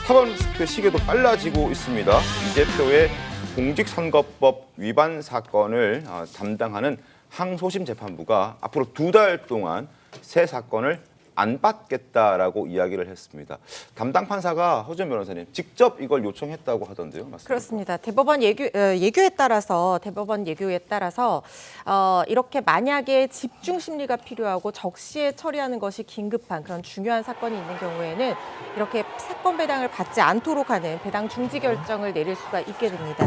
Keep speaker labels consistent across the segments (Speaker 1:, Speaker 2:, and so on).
Speaker 1: 사법 그 시기도 빨라지고 있습니다. 이 대표의 공직선거법 위반 사건을 담당하는 항소심 재판부가 앞으로 2달 동안 새 사건을 안 받겠다라고 이야기를 했습니다. 담당 판사가 허준 변호사님 직접 이걸 요청했다고 하던데요, 맞습니까?
Speaker 2: 그렇습니다. 대법원 예규에 따라서 이렇게 만약에 집중 심리가 필요하고 적시에 처리하는 것이 긴급한 그런 중요한 사건이 있는 경우에는 이렇게 사건 배당을 받지 않도록 하는 배당 중지 결정을 내릴 수가 있게 됩니다.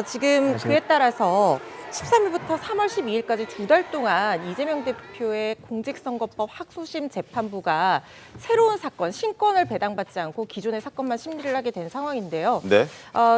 Speaker 2: 지금 그에 따라서 13일부터 3월 12일까지 2달 동안 이재명 대표의 공직선거법 항소심 재판부가 새로운 사건, 신건을 배당받지 않고 기존의 사건만 심리를 하게 된 상황인데요.
Speaker 1: 네.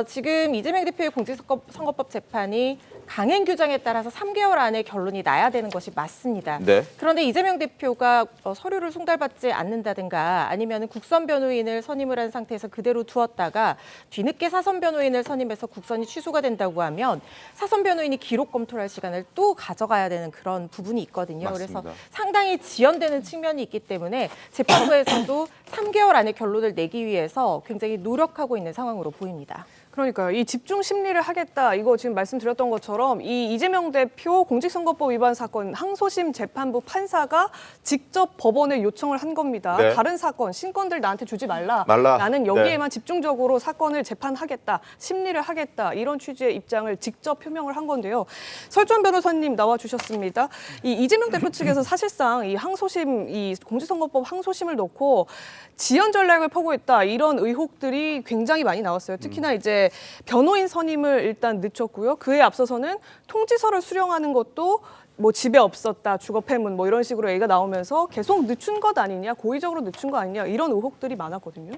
Speaker 2: 지금 이재명 대표의 공직선거법 재판이 강행 규정에 따라서 3개월 안에 결론이 나야 되는 것이 맞습니다.
Speaker 1: 네.
Speaker 2: 그런데 이재명 대표가 서류를 송달받지 않는다든가 아니면 국선 변호인을 선임을 한 상태에서 그대로 두었다가 뒤늦게 사선 변호인을 선임해서 국선이 취소가 된다고 하면 사선 변호인이 기록 검토를 할 시간을 또 가져가야 되는 그런 부분이 있거든요.
Speaker 1: 맞습니다.
Speaker 2: 그래서 상당히 지연되는 측면이 있기 때문에 재판부에서도 3개월 안에 결론을 내기 위해서 굉장히 노력하고 있는 상황으로 보입니다.
Speaker 3: 그러니까요. 이 집중 심리를 하겠다. 이거 지금 말씀드렸던 것처럼 이 이재명 대표 공직선거법 위반 사건 항소심 재판부 판사가 직접 법원에 요청을 한 겁니다.
Speaker 1: 네.
Speaker 3: 다른 사건, 신건들 나한테 주지 말라.
Speaker 1: 말라.
Speaker 3: 나는 여기에만
Speaker 1: 네.
Speaker 3: 집중적으로 사건을 재판하겠다. 심리를 하겠다. 이런 취지의 입장을 직접 표명을 한 건데요. 설전 변호사님 나와주셨습니다. 이 이재명 대표 측에서 사실상 이 항소심, 이 공직선거법 항소심을 놓고 지연 전략을 펴고 있다. 이런 의혹들이 굉장히 많이 나왔어요. 특히나 이제 변호인 선임을 일단 늦췄고요. 그에 앞서서는 통지서를 수령하는 것도 뭐 집에 없었다, 주거 패문 뭐 이런 식으로 얘기가 나오면서 계속 늦춘 것 아니냐, 고의적으로 늦춘 거 아니냐 이런 의혹들이 많았거든요.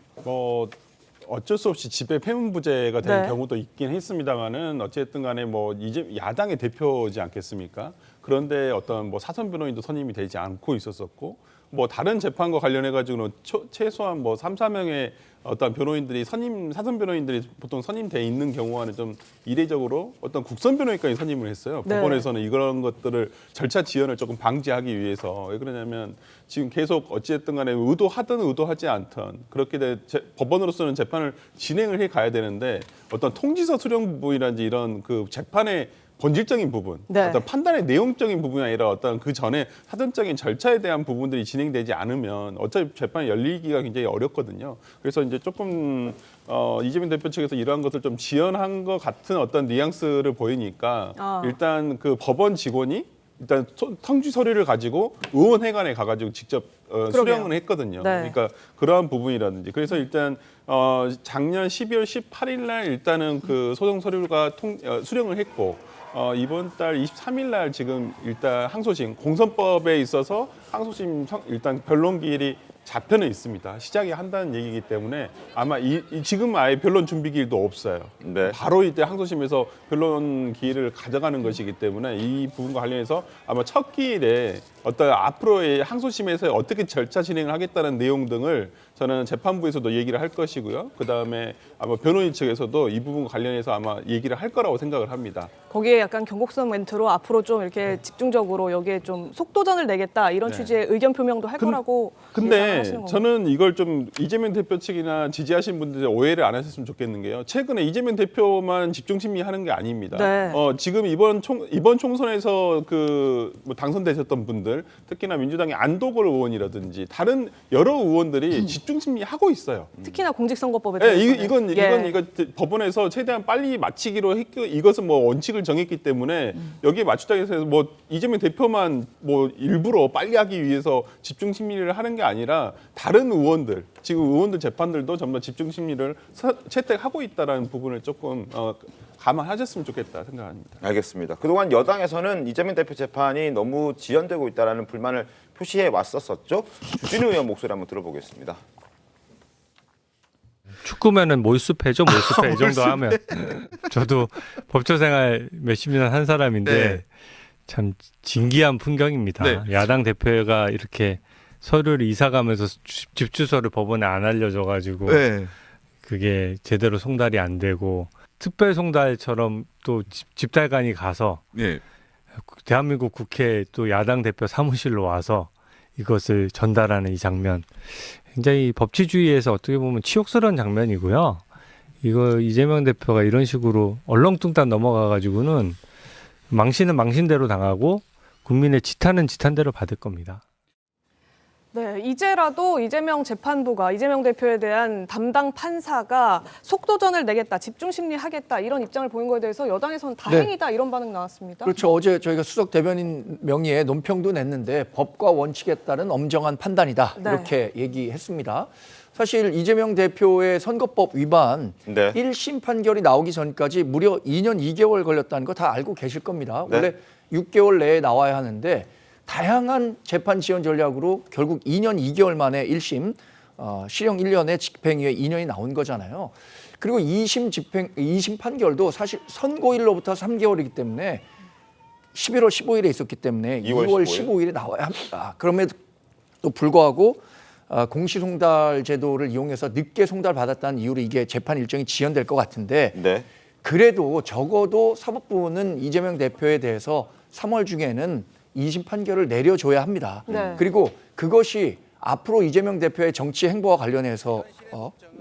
Speaker 4: 어쩔 수 없이 집에 패문부재가 된
Speaker 3: 네.
Speaker 4: 경우도 있긴 했습니다만은 어쨌든 간에 뭐 이제 야당의 대표지 않겠습니까? 그런데 어떤 뭐 사선 변호인도 선임이 되지 않고 있었었고 뭐 다른 재판과 관련해 가지고는 최소한 뭐 3, 4명의 어떤 변호인들이 사선 변호인들이 보통 선임돼 있는 경우와는 좀 이례적으로 어떤 국선 변호인까지 선임을 했어요.
Speaker 3: 네.
Speaker 4: 법원에서는 이런 것들을 절차 지연을 조금 방지하기 위해서. 왜 그러냐면 지금 계속 어찌됐든 간에 의도하든 의도하지 않든 그렇게 법원으로서는 재판을 진행을 해 가야 되는데 어떤 통지서 수령 부분이라든지 이런 그 재판의 본질적인 부분,
Speaker 3: 네.
Speaker 4: 어떤 판단의 내용적인 부분이 아니라 어떤 그 전에 사전적인 절차에 대한 부분들이 진행되지 않으면 어차피 재판이 열리기가 굉장히 어렵거든요. 그래서 이제 조금 이재명 대표 측에서 이러한 것을 좀 지연한 것 같은 어떤 뉘앙스를 보이니까 일단 그 법원 직원이 일단 통지 서류를 가지고 의원회관에 가가지고 직접 수령을 했거든요.
Speaker 3: 네.
Speaker 4: 그러니까 그러한 부분이라든지 그래서 일단 작년 12월 18일 날 일단은 그 소송 서류가 수령을 했고 이번 달 23일 날 지금 일단 항소심 공선법에 있어서 항소심 일단 변론기일이 잡혀는 있습니다. 시작이 한다는 얘기이기 때문에 아마 지금 아예 변론 준비 기일도 없어요.
Speaker 1: 네.
Speaker 4: 바로 이때 항소심에서 변론 기일을 가져가는 것이기 때문에 이 부분과 관련해서 아마 첫 기일에 어떤 앞으로의 항소심에서 어떻게 절차 진행을 하겠다는 내용 등을 저는 재판부에서도 얘기를 할 것이고요. 그다음에 아마 변호인 측에서도 이 부분과 관련해서 아마 얘기를 할 거라고 생각을 합니다.
Speaker 3: 거기에 약간 경곡성 멘트로 앞으로 좀 이렇게 집중적으로 여기에 좀 속도전을 내겠다 이런
Speaker 4: 네.
Speaker 3: 취지의 의견 표명도 할 거라고
Speaker 4: 근데
Speaker 3: 예상하시는 건가요?
Speaker 4: 저는 이걸 좀 이재명 대표 측이나 지지하신 분들이 오해를 안 하셨으면 좋겠는 게요. 최근에 이재명 대표만 집중 심리하는 게 아닙니다.
Speaker 3: 네.
Speaker 4: 지금 이번 총선에서 뭐 당선되셨던 분들, 특히나 민주당의 안도걸 의원이라든지 다른 여러 의원들이 집중 심리하고 있어요.
Speaker 3: 특히나 공직선거법에
Speaker 4: 네,
Speaker 3: 대해서는
Speaker 4: 이건 법원에서 최대한 빨리 마치기로 했고 이것은 뭐 원칙을 정했기 때문에 여기에 맞추자고 해서 뭐 이재명 대표만 뭐 일부러 빨리 하기 위해서 집중 심리를 하는 게 아니라 다른 의원들 지금 의원들 재판들도 정말 집중 심리를 채택하고 있다라는 부분을 조금 감안하셨으면 좋겠다 생각합니다.
Speaker 1: 알겠습니다. 그동안 여당에서는 이재명 대표 재판이 너무 지연되고 있다는 불만을 표시해 왔었죠. 주진우 의원 목소리 한번 들어보겠습니다.
Speaker 5: 축구면은 몰수패죠, 몰수패 이 정도 하면 저도 법조 생활 몇십 년 한 사람인데
Speaker 6: 네.
Speaker 5: 참 진기한 풍경입니다.
Speaker 6: 네.
Speaker 5: 야당 대표가 이렇게 서류를 이사가면서 집 주소를 법원에 안 알려줘가지고
Speaker 6: 네.
Speaker 5: 그게 제대로 송달이 안 되고 특별 송달처럼 또 집달관이 가서
Speaker 6: 네.
Speaker 5: 대한민국 국회 또 야당 대표 사무실로 와서 이것을 전달하는 이 장면 굉장히 법치주의에서 어떻게 보면 치욕스러운 장면이고요. 이거 이재명 대표가 이런 식으로 얼렁뚱땅 넘어가가지고는 망신은 망신대로 당하고 국민의 지탄은 지탄대로 받을 겁니다.
Speaker 3: 네, 이제라도 이재명 재판부가 이재명 대표에 대한 담당 판사가 속도전을 내겠다, 집중심리 하겠다 이런 입장을 보인 거에 대해서 여당에서는 다행이다 이런 반응 나왔습니다.
Speaker 6: 그렇죠. 어제 저희가 수석 대변인 명의의 논평도 냈는데 법과 원칙에 따른 엄정한 판단이다
Speaker 3: 네.
Speaker 6: 이렇게 얘기했습니다. 사실 이재명 대표의 선거법 위반
Speaker 1: 네.
Speaker 6: 1심 판결이 나오기 전까지 무려 2년 2개월 걸렸다는 거 다 알고 계실 겁니다.
Speaker 1: 네.
Speaker 6: 원래 6개월 내에 나와야 하는데 다양한 재판 지연 전략으로 결국 2년 2개월 만에 1심 실형 1년에 집행유예 2년이 나온 거잖아요. 그리고 2심 판결도 사실 선고일로부터 3개월이기 때문에 11월 15일에 있었기 때문에
Speaker 1: 2월
Speaker 6: 2월
Speaker 1: 15일.
Speaker 6: 15일에 나와야 합니다. 그럼에도 불구하고 공시송달 제도를 이용해서 늦게 송달받았다는 이유로 이게 재판 일정이 지연될 것 같은데
Speaker 1: 네.
Speaker 6: 그래도 적어도 사법부는 이재명 대표에 대해서 3월 중에는 2심 판결을 내려줘야 합니다.
Speaker 3: 네.
Speaker 6: 그리고 그것이 앞으로 이재명 대표의 정치 행보와 관련해서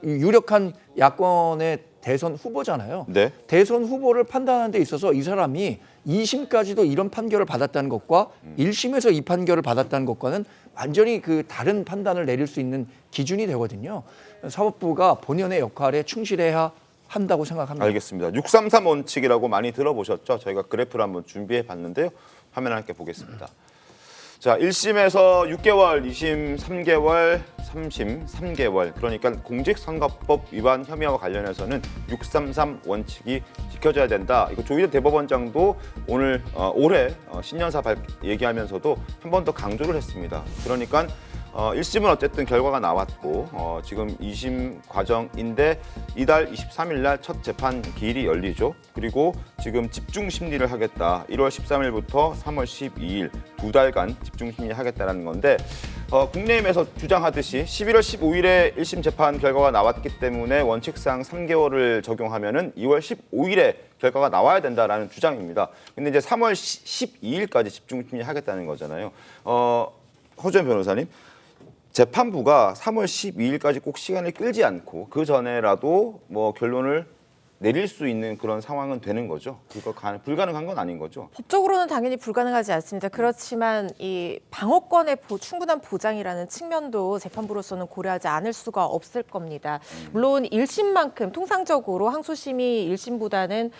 Speaker 6: 유력한 야권의 대선 후보잖아요.
Speaker 1: 네.
Speaker 6: 대선 후보를 판단하는 데 있어서 이 사람이 2심까지도 이런 판결을 받았다는 것과 1심에서 이 판결을 받았다는 것과는 완전히 그 다른 판단을 내릴 수 있는 기준이 되거든요. 사법부가 본연의 역할에 충실해야 한다고 생각합니다.
Speaker 1: 알겠습니다. 633 원칙이라고 많이 들어보셨죠? 저희가 그래프를 한번 준비해 봤는데요. 화면 함께 보겠습니다. 자, 1심에서 6개월, 2심 3개월, 3심 3개월. 그러니까 공직선거법 위반 혐의와 관련해서는 633 원칙이 지켜져야 된다. 이거 조희대 대법원장도 오늘 올해 신년사 얘기하면서도 한 번 더 강조를 했습니다. 그러니까 1심은 어쨌든 결과가 나왔고 지금 2심 과정인데 이달 23일 날 첫 재판 기일이 열리죠. 그리고 지금 집중 심리를 하겠다. 1월 13일부터 3월 12일 2달간 집중 심리 하겠다라는 건데 국민의힘에서 주장하듯이 11월 15일에 1심 재판 결과가 나왔기 때문에 원칙상 3개월을 적용하면은 2월 15일에 결과가 나와야 된다라는 주장입니다. 근데 이제 3월 12일까지 집중 심리 하겠다는 거잖아요. 허주현 변호사님. 재판부가 3월 12일까지 꼭 시간을 끌지 않고 그 전에라도 뭐 결론을 내릴 수 있는 그런 상황은 되는 거죠. 그거 불가능한 건 아닌 거죠.
Speaker 2: 법적으로는 당연히 불가능하지 않습니다. 그렇지만 이 방어권의 충분한 보장이라는 측면도 재판부로서는 고려하지 않을 수가 없을 겁니다. 물론 1심만큼 통상적으로 항소심이 1심보다는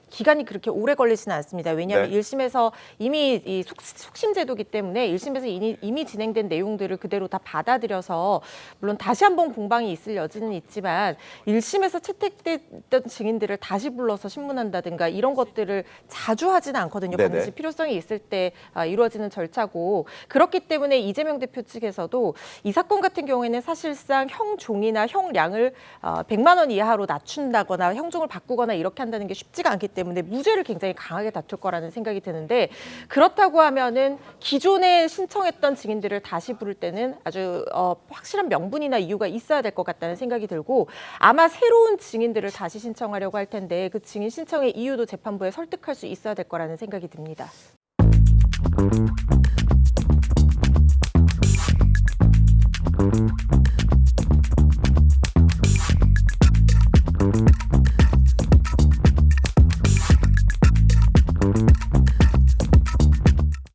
Speaker 2: 기간이 그렇게 오래 걸리지는 않습니다. 왜냐하면
Speaker 1: 네.
Speaker 2: 1심에서 이미 이 속심 제도기 때문에 1심에서 이미 진행된 내용들을 그대로 다 받아들여서 물론 다시 한번 공방이 있을 여지는 있지만 1심에서 채택됐던 증인들을 다시 불러서 신문한다든가 이런 것들을 자주 하지는 않거든요.
Speaker 1: 네네.
Speaker 2: 반드시 필요성이 있을 때 이루어지는 절차고 그렇기 때문에 이재명 대표 측에서도 이 사건 같은 경우에는 사실상 형종이나 형량을 100만 원 이하로 낮춘다거나 형종을 바꾸거나 이렇게 한다는 게 쉽지가 않기 때문에 무죄를 굉장히 강하게 다툴 거라는 생각이 드는데 그렇다고 하면은 기존에 신청했던 증인들을 다시 부를 때는 아주 확실한 명분이나 이유가 있어야 될 것 같다는 생각이 들고 아마 새로운 증인들을 다시 신청하려고 할 텐데 그 증인 신청의 이유도 재판부에 설득할 수 있어야 될 거라는 생각이 듭니다.